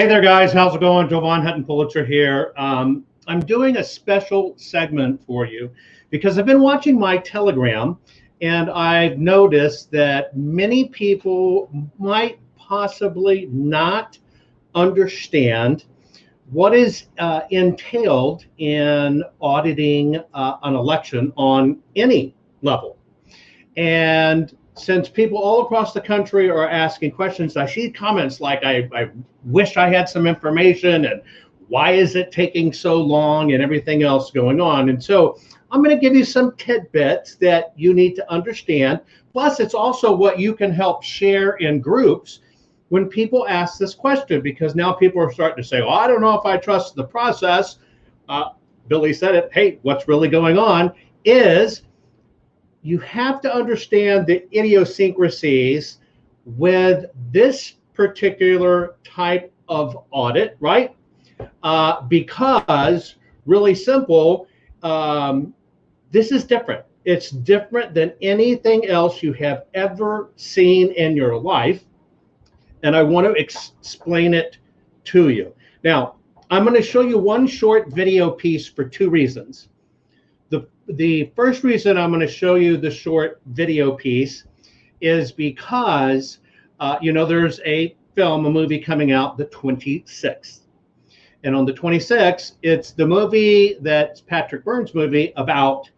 Hey there, guys. How's it going? Jovan, Hutton, Pulitzer here. I'm doing a special segment for you because I've been watching my Telegram, and I've noticed that many people might possibly not understand what is entailed in auditing an election on any level. And since people all across the country are asking questions, I see comments like, I wish I had some information, and why is it taking so long, and everything else going on. And so I'm going to give you some tidbits that you need to understand. Plus, it's also what you can help share in groups when people ask this question, because now people are starting to say, well, I don't know if I trust the process. Billy said it. Hey, what's really going on is you have to understand the idiosyncrasies with this particular type of audit, right? Because really simple, this is different. It's different than anything else you have ever seen in your life. And I want to explain it to you. Now, I'm going to show you one short video piece for two reasons. The first reason I'm going to show you the short video piece is because, there's a movie coming out the 26th. And on the 26th, it's the movie that's Patrick Byrne's movie about,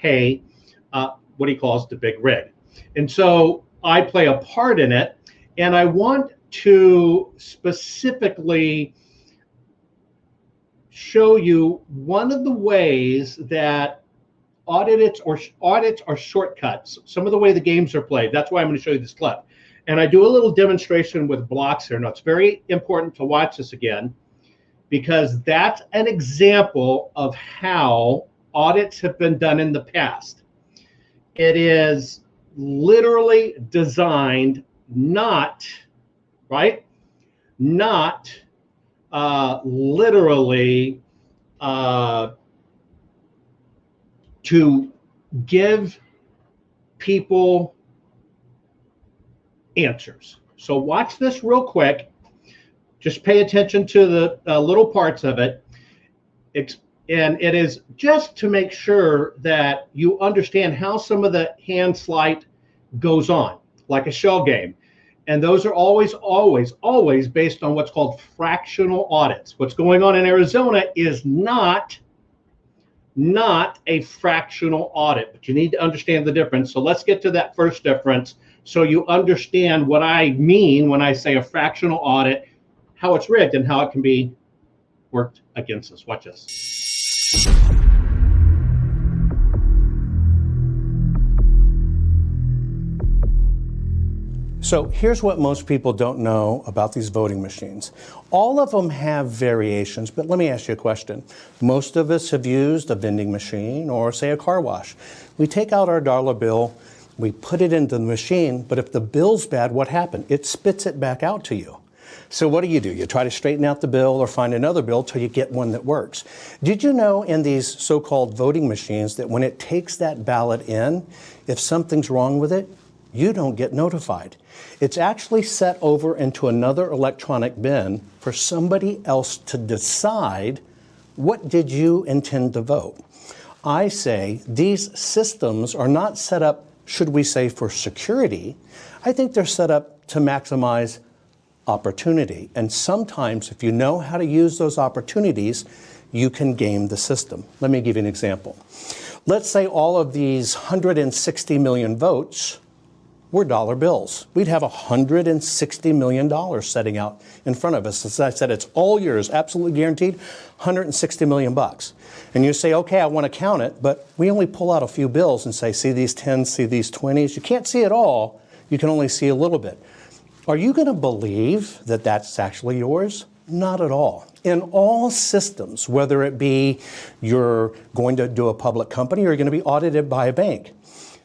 what he calls the big rig. And so I play a part in it, and I want to specifically show you one of the ways that audits are shortcuts. Some of the way the games are played. That's why I'm going to show you this clip. And I do a little demonstration with blocks here. Now, it's very important to watch this again, because that's an example of how audits have been done in the past. It is literally designed not literally to give people answers. So watch this real quick. Just pay attention to the little parts of it. And it is just to make sure that you understand how some of the hand sleight goes on, like a shell game. And those are always based on what's called fractional audits. What's going on in Arizona is not a fractional audit, but you need to understand the difference. So let's get to that first difference so you understand what I mean when I say a fractional audit, how it's rigged and how it can be worked against us. Watch this. So here's what most people don't know about these voting machines. All of them have variations, but let me ask you a question. Most of us have used a vending machine or, say, a car wash. We take out our dollar bill, we put it into the machine, but if the bill's bad, what happened? It spits it back out to you. So what do? You try to straighten out the bill or find another bill till you get one that works. Did you know in these so-called voting machines that when it takes that ballot in, if something's wrong with it, you don't get notified? It's actually set over into another electronic bin for somebody else to decide what did you intend to vote. I say these systems are not set up, should we say, for security. I think they're set up to maximize opportunity. And sometimes if you know how to use those opportunities, you can game the system. Let me give you an example. Let's say all of these 160 million votes were dollar bills. We'd have $160 million setting out in front of us. As I said, it's all yours, absolutely guaranteed, 160 million bucks. And you say, okay, I want to count it, but we only pull out a few bills and say, see these 10s, see these 20s. You can't see it all, you can only see a little bit. Are you going to believe that that's actually yours? Not at all. In all systems, whether it be you're going to do a public company or you're going to be audited by a bank,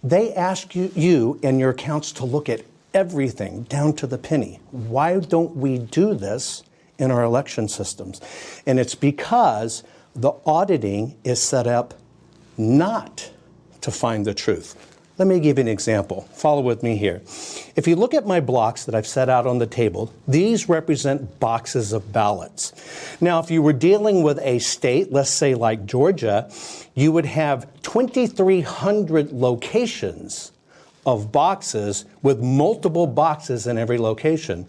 they ask you and your accounts to look at everything down to the penny. Why don't we do this in our election systems? And it's because the auditing is set up not to find the truth. Let me give you an example. Follow with me here. If you look at my blocks that I've set out on the table, these represent boxes of ballots. Now, if you were dealing with a state, let's say like Georgia, you would have 2,300 locations of boxes with multiple boxes in every location.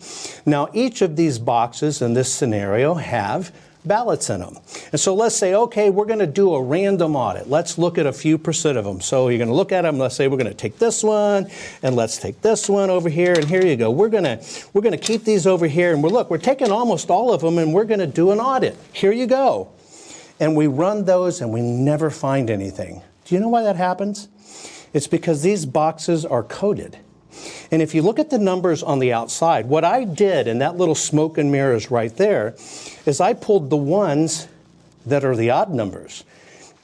Now, each of these boxes in this scenario have ballots in them. And so let's say, okay, we're going to do a random audit. Let's look at a few percent of them. So you're going to look at them. Let's say we're going to take this one, and let's take this one over here, and here you go. We're going to keep these over here, and we're taking almost all of them, and we're going to do an audit. Here you go. And we run those, and we never find anything. Do you know why that happens? It's because these boxes are coded. And if you look at the numbers on the outside, what I did in that little smoke and mirrors right there is I pulled the ones that are the odd numbers.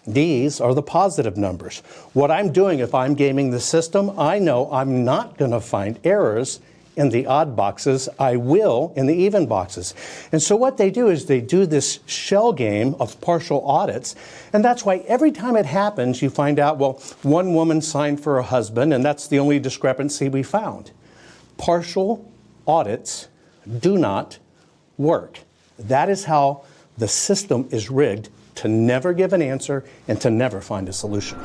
These are the positive numbers. What I'm doing if I'm gaming the system, I know I'm not going to find errors in the odd boxes. I will in the even boxes. And so what they do is they do this shell game of partial audits. And that's why every time it happens, you find out, well, one woman signed for a husband, and that's the only discrepancy we found. Partial audits do not work. That is how the system is rigged to never give an answer and to never find a solution.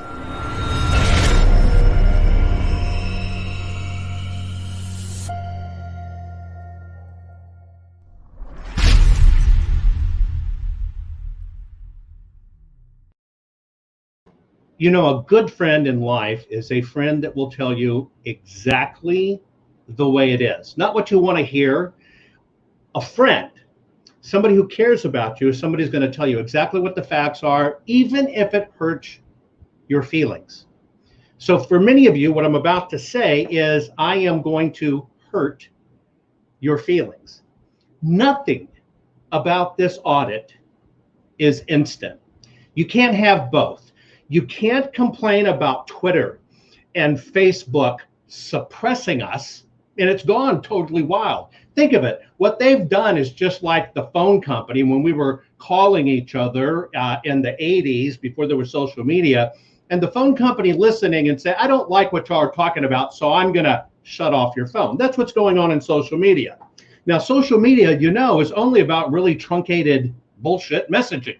You know, a good friend in life is a friend that will tell you exactly the way it is, not what you want to hear. A friend, somebody who cares about you, somebody who's going to tell you exactly what the facts are, even if it hurts your feelings. So for many of you, what I'm about to say is I am going to hurt your feelings. Nothing about this audit is instant. You can't have both. You can't complain about Twitter and Facebook suppressing us, and it's gone totally wild. Think of it. What they've done is just like the phone company when we were calling each other in the 80s before there was social media, and the phone company listening and say, I don't like what y'all are talking about, so I'm going to shut off your phone. That's what's going on in social media. Now, social media, you know, is only about really truncated bullshit messaging.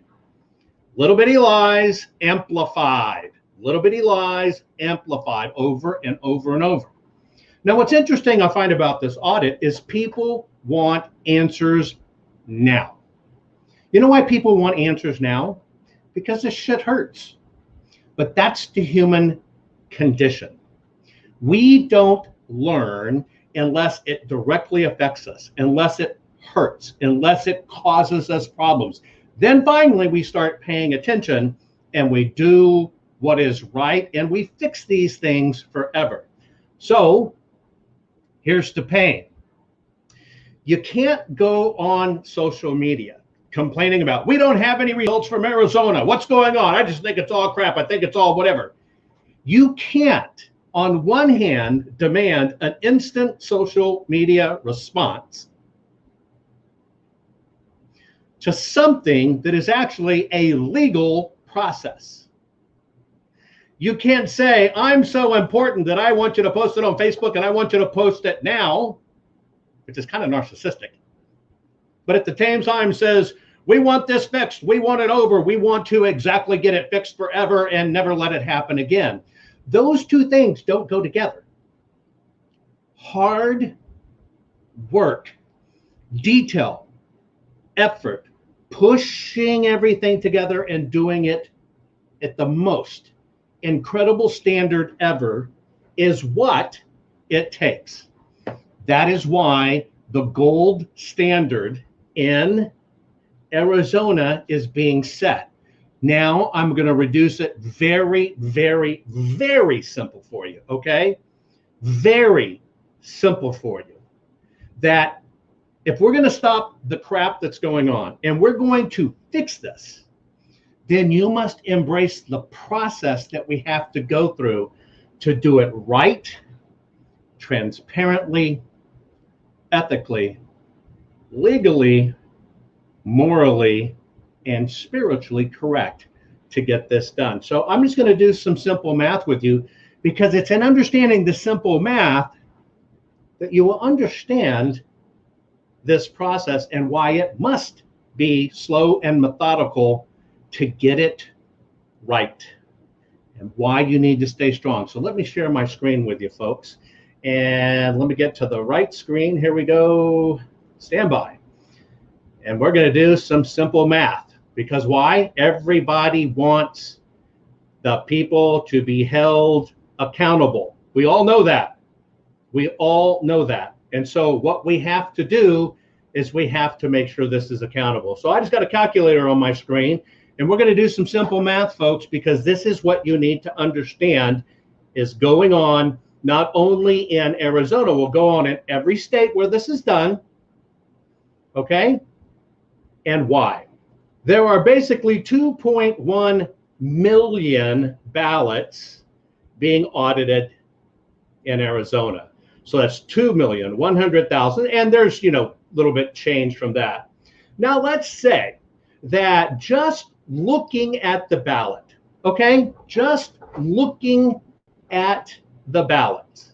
Little bitty lies amplified, little bitty lies amplified over and over and over. Now, what's interesting I find about this audit is people want answers now. You know why people want answers now? Because this shit hurts. But that's the human condition. We don't learn unless it directly affects us, unless it hurts, unless it causes us problems. Then finally, we start paying attention and we do what is right and we fix these things forever. So here's the pain. You can't go on social media complaining about, we don't have any results from Arizona. What's going on? I just think it's all crap. I think it's all whatever. You can't, on one hand, demand an instant social media response to something that is actually a legal process. You can't say, I'm so important that I want you to post it on Facebook and I want you to post it now, which is kind of narcissistic. But at the same time says, we want this fixed, we want it over, we want to exactly get it fixed forever and never let it happen again. Those two things don't go together. Hard work, detail, effort, pushing everything together and doing it at the most incredible standard ever is what it takes. That is why the gold standard in Arizona is being set. Now I'm going to reduce it very, very, very simple for you, okay? Very simple for you. That if we're going to stop the crap that's going on and we're going to fix this, then you must embrace the process that we have to go through to do it right, transparently, ethically, legally, morally, and spiritually correct to get this done. So I'm just going to do some simple math with you. because it's in understanding the simple math that you will understand this process and why it must be slow and methodical to get it right, and why you need to stay strong. So let me share my screen with you, folks. And let me get to the right screen. Here we go. Stand by. And we're going to do some simple math. Because why? Everybody wants the people to be held accountable. We all know that. We all know that. And so what we have to do is we have to make sure this is accountable. So I just got a calculator on my screen, and we're going to do some simple math, folks, because this is what you need to understand is going on not only in Arizona, will go on in every state where this is done, okay? And why? There are basically 2.1 million ballots being audited in Arizona. So that's 2,100,000, and there's, a little bit change from that. Now let's say that just looking at the ballot, okay? Just looking at the ballots.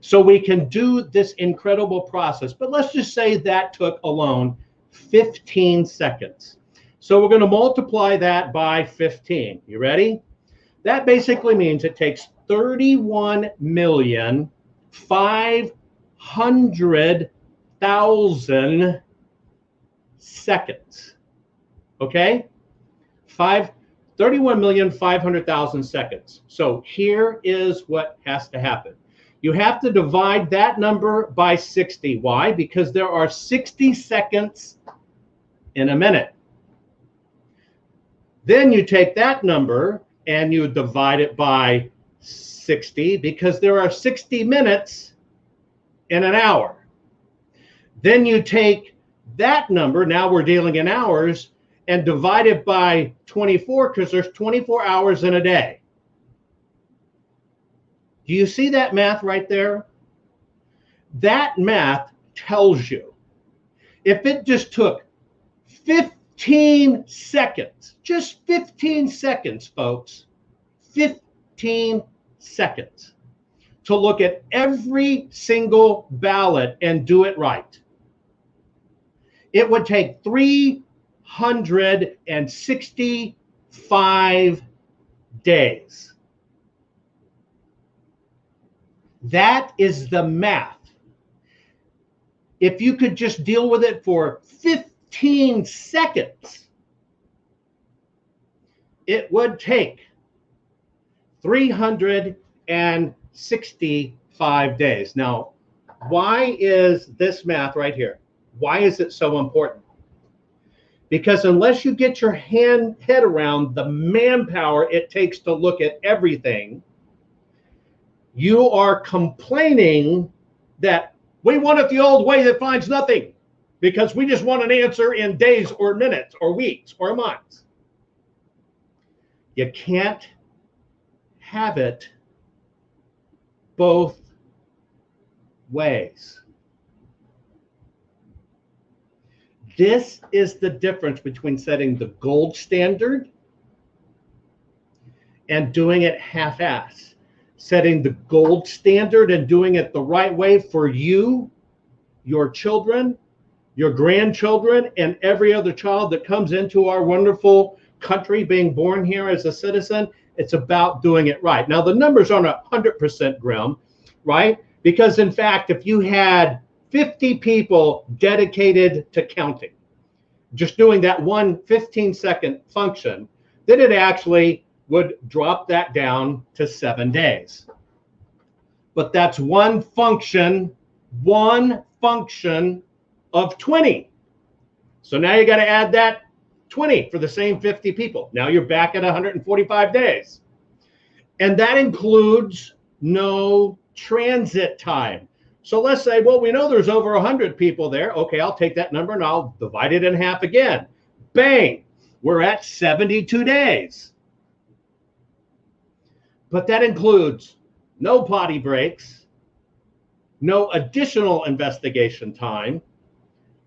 So we can do this incredible process, but let's just say that took alone 15 seconds. So we're going to multiply that by 15. You ready? That basically means it takes 31,500,000 seconds. Okay? 31,500,000 seconds. So here is what has to happen. You have to divide that number by 60. Why? Because there are 60 seconds in a minute. Then you take that number and you divide it by 60 because there are 60 minutes in an hour. Then you take that number, now we're dealing in hours, and divide it by 24 because there's 24 hours in a day. Do you see that math right there? That math tells you if it just took 15 seconds, just 15 seconds, folks, 15 seconds to look at every single ballot and do it right, it would take 365 days. That is the math. If you could just deal with it for 15 seconds, it would take 365 days. Now, why is this math right here? Why is it so important? Because unless you get your head around the manpower it takes to look at everything, you are complaining that we want it the old way that finds nothing because we just want an answer in days or minutes or weeks or months. You can't have it both ways. This is the difference between setting the gold standard and doing it half-assed. Setting the gold standard and doing it the right way for you, your children, your grandchildren, and every other child that comes into our wonderful country being born here as a citizen. It's about doing it right. Now, the numbers aren't 100% grim, right? Because, in fact, if you had 50 people dedicated to counting, just doing that one 15-second function, then it actually would drop that down to 7 days. But that's one function of 20. So now you got to add that 20 for the same 50 people. Now you're back at 145 days. And that includes no transit time. So let's say, well, we know there's over 100 people there. Okay, I'll take that number and I'll divide it in half again. Bang, we're at 72 days. But that includes no potty breaks, no additional investigation time,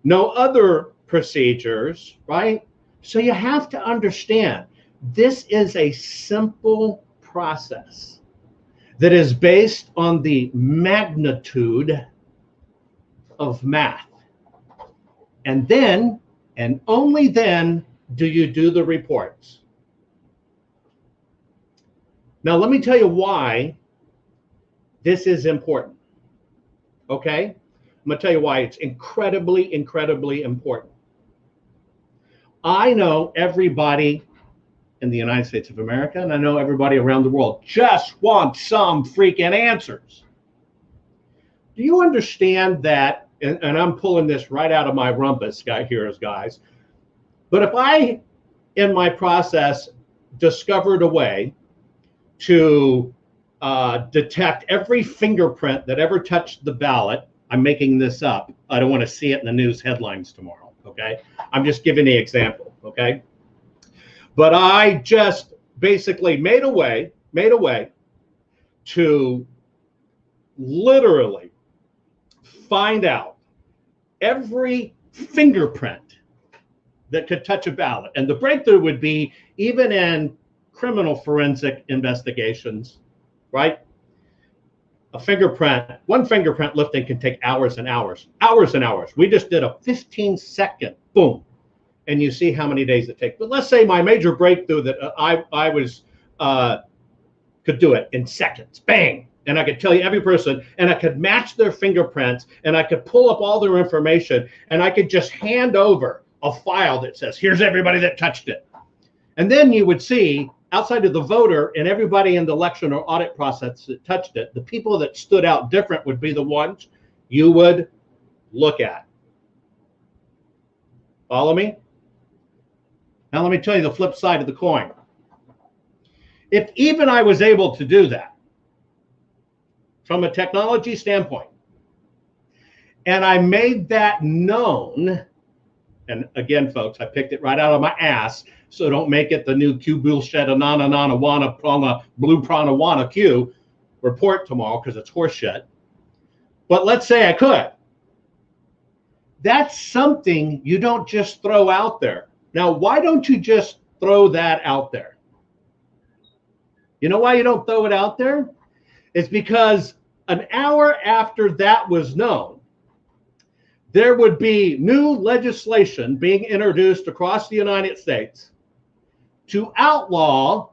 no other procedures, right? So you have to understand, this is a simple process that is based on the magnitude of math. And then, and only then, do you do the reports. Now, let me tell you why this is important. Okay? I'm going to tell you why it's incredibly, incredibly important. I know everybody in the United States of America, and I know everybody around the world just wants some freaking answers. Do you understand that? And I'm pulling this right out of my rumpus, guys. But if I, in my process, discovered a way to detect every fingerprint that ever touched the ballot, I'm making this up. I don't want to see it in the news headlines tomorrow, okay? I'm just giving the example, okay? But I just basically made a way to literally find out every fingerprint that could touch a ballot. And the breakthrough would be even in criminal forensic investigations, right? One fingerprint lifting can take hours and hours. We just did a 15-second boom, and you see how many days it takes. But let's say my major breakthrough that I could do it in seconds, bang, and I could tell you every person, and I could match their fingerprints, and I could pull up all their information, and I could just hand over a file that says, here's everybody that touched it. And then you would see, outside of the voter and everybody in the election or audit process that touched it, the people that stood out different would be the ones you would look at. Follow me? Now let me tell you the flip side of the coin. If even I was able to do that from a technology standpoint, and I made that known, and again, folks, I picked it right out of my ass, so don't make it the new Q bullshit anana wana prana blue prana wana Q report tomorrow because it's horseshit. But let's say I could. That's something you don't just throw out there. Now, why don't you just throw that out there? You know why you don't throw it out there? It's because an hour after that was known, there would be new legislation being introduced across the United States to outlaw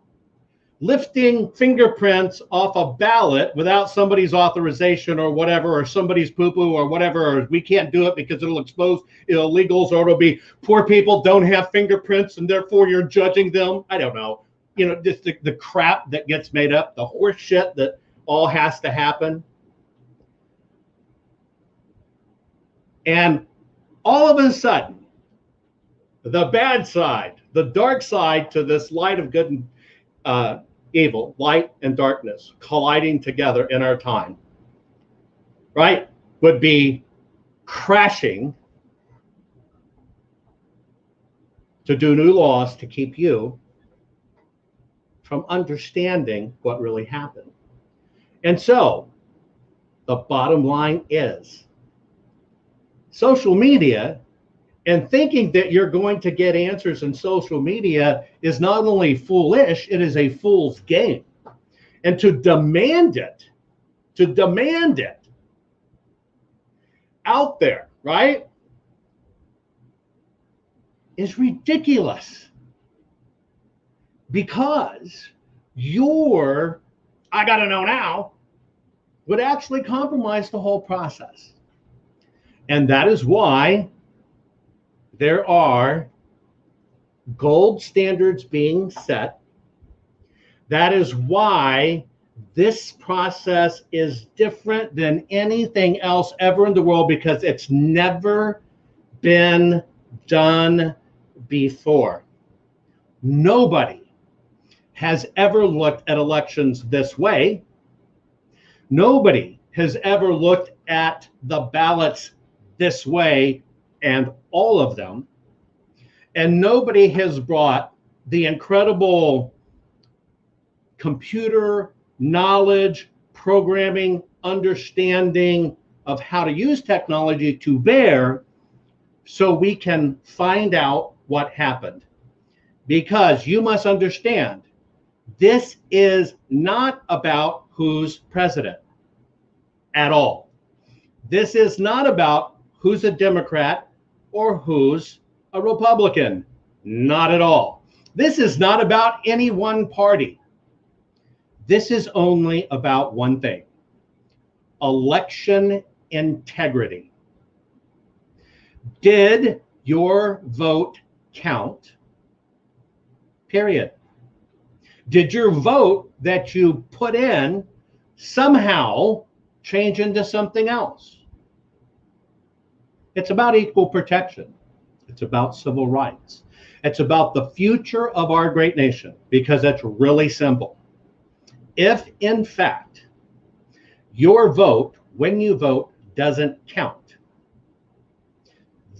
lifting fingerprints off a ballot without somebody's authorization or whatever, or somebody's poo-poo or whatever, or we can't do it because it'll expose illegals, or it'll be poor people don't have fingerprints and therefore you're judging them. I don't know. You know, just the crap that gets made up, the horse shit that all has to happen. And all of a sudden, the bad side, the dark side to this light of good and evil, light and darkness colliding together in our time, right, would be crashing to do new laws to keep you from understanding what really happened. And so the bottom line is social media and thinking that you're going to get answers in social media is not only foolish, it is a fool's game. And to demand it out there, right, is ridiculous. Because your I gotta know now would actually compromise the whole process. And that is why there are gold standards being set. That is why this process is different than anything else ever in the world, because it's never been done before. Nobody has ever looked at elections this way. Nobody has ever looked at the ballots this way, and all of them. And nobody has brought the incredible computer knowledge, programming, understanding of how to use technology to bear so we can find out what happened. Because you must understand, this is not about who's president at all. This is not about who's a Democrat or who's a Republican. Not at all. This is not about any one party. This is only about one thing: election integrity. Did your vote count? Period. Did your vote that you put in somehow change into something else? It's about equal protection. It's about civil rights. It's about the future of our great nation, because it's really simple. If, in fact, your vote, when you vote, doesn't count,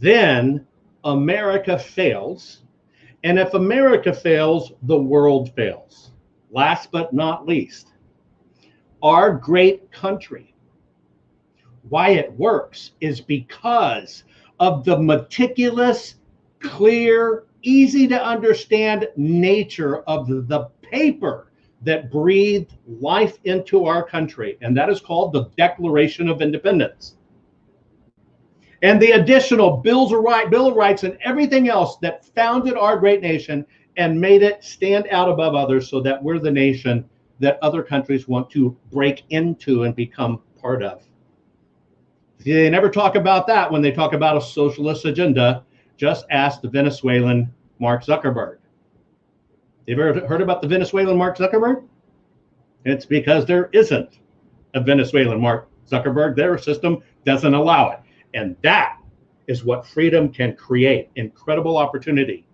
then America fails. And if America fails, the world fails. Last but not least, our great country, why it works is because of the meticulous, clear, easy to understand nature of the paper that breathed life into our country. And that is called the Declaration of Independence. And the additional Bill of Rights and everything else that founded our great nation and made it stand out above others, so that we're the nation that other countries want to break into and become part of. They never talk about that when they talk about a socialist agenda. Just ask the Venezuelan Mark Zuckerberg. You've ever heard about the Venezuelan Mark Zuckerberg? It's because there isn't a Venezuelan Mark Zuckerberg. Their system doesn't allow it. And that is what freedom can create: incredible opportunity.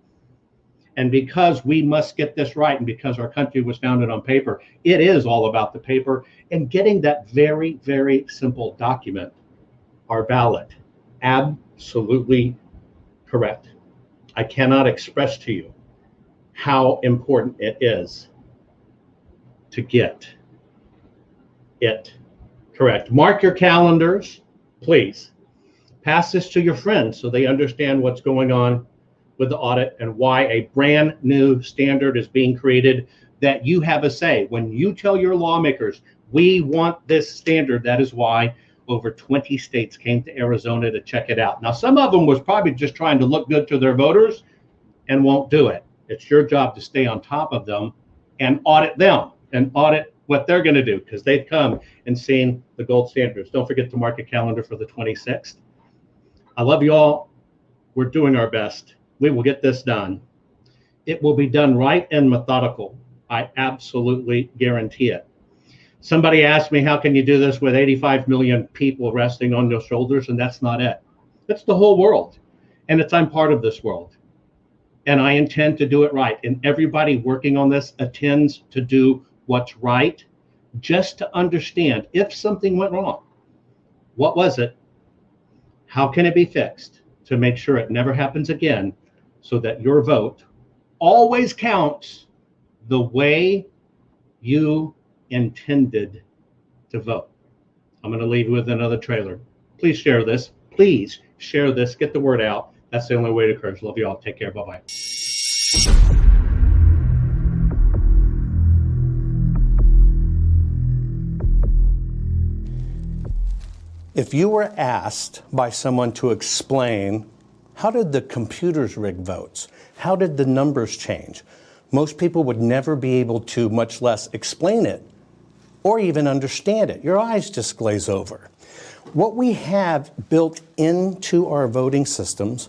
And because we must get this right, and because our country was founded on paper, it is all about the paper and getting that very, very simple document, our ballot. Absolutely correct. I cannot express to you how important it is to get it correct. Mark your calendars, please. Pass this to your friends so they understand what's going on with the audit and why a brand new standard is being created that you have a say. When you tell your lawmakers, we want this standard, that is why over 20 states came to Arizona to check it out. Now, some of them was probably just trying to look good to their voters and won't do it. It's your job to stay on top of them and audit them and audit what they're going to do, because they've come and seen the gold standards. Don't forget to mark a calendar for the 26th. I love you all. We're doing our best. We will get this done. It will be done right and methodical. I absolutely guarantee it. Somebody asked me, how can you do this with 85 million people resting on your shoulders? And that's not it. That's the whole world. And I'm part of this world. And I intend to do it right. And everybody working on this intends to do what's right, just to understand if something went wrong. What was it? How can it be fixed to make sure it never happens again, so that your vote always counts the way you intended to vote? I'm going to leave you with another trailer. Please share this. Please share this. Get the word out. That's the only way to encourage. Love you all. Take care. Bye-bye. If you were asked by someone to explain, how did the computers rig votes? How did the numbers change? Most people would never be able to, much less explain it or even understand it. Your eyes just glaze over. What we have built into our voting systems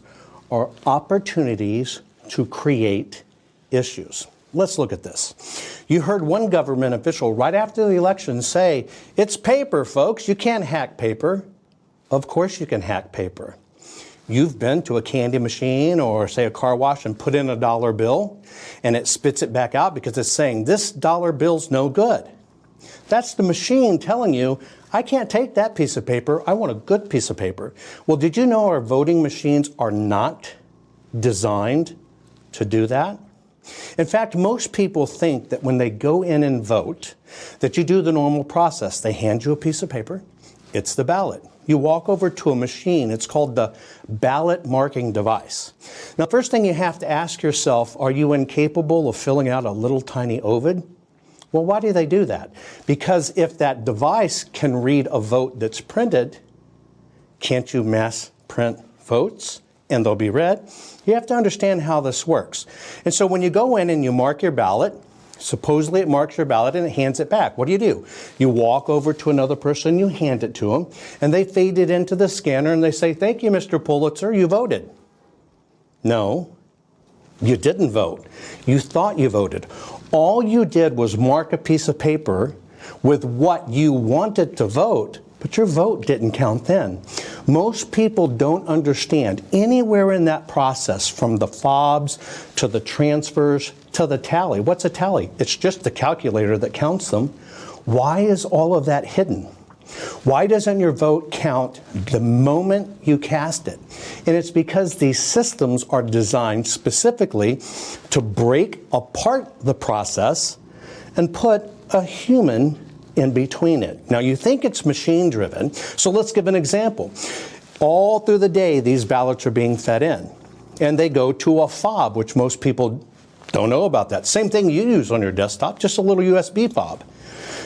are opportunities to create issues. Let's look at this. You heard one government official right after the election say, it's paper, folks. You can't hack paper. Of course you can hack paper. You've been to a candy machine or, say, a car wash and put in a dollar bill, and it spits it back out because it's saying, this dollar bill's no good. That's the machine telling you, I can't take that piece of paper. I want a good piece of paper. Well, did you know our voting machines are not designed to do that? In fact, most people think that when they go in and vote, that you do the normal process. They hand you a piece of paper. It's the ballot. You walk over to a machine. It's called the ballot marking device. Now, first thing you have to ask yourself, are you incapable of filling out a little tiny ovid? Well, why do they do that? Because if that device can read a vote that's printed, can't you mass print votes and they'll be read? You have to understand how this works. And so when you go in and you mark your ballot, supposedly it marks your ballot and it hands it back. What do? You walk over to another person, you hand it to them, and they feed it into the scanner and they say, "Thank you, Mr. Pulitzer, you voted." No, you didn't vote. You thought you voted. All you did was mark a piece of paper with what you wanted to vote, but your vote didn't count then. Most people don't understand anywhere in that process, from the fobs to the transfers to the tally. What's a tally? It's just the calculator that counts them. Why is all of that hidden? Why doesn't your vote count the moment you cast it? And it's because these systems are designed specifically to break apart the process and put a human in between it. Now, you think it's machine driven, so let's give an example. All through the day, these ballots are being fed in, and they go to a fob, which most people don't know about that. Same thing you use on your desktop, just a little USB fob.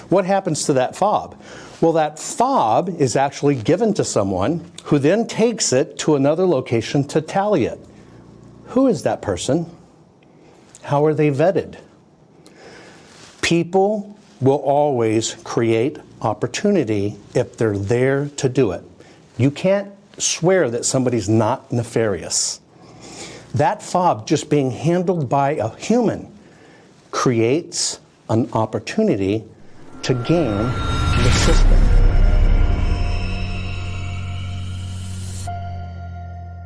What happens to that fob? Well, that fob is actually given to someone who then takes it to another location to tally it. Who is that person? How are they vetted? People will always create opportunity if they're there to do it. You can't swear that somebody's not nefarious. That fob just being handled by a human creates an opportunity to game the system.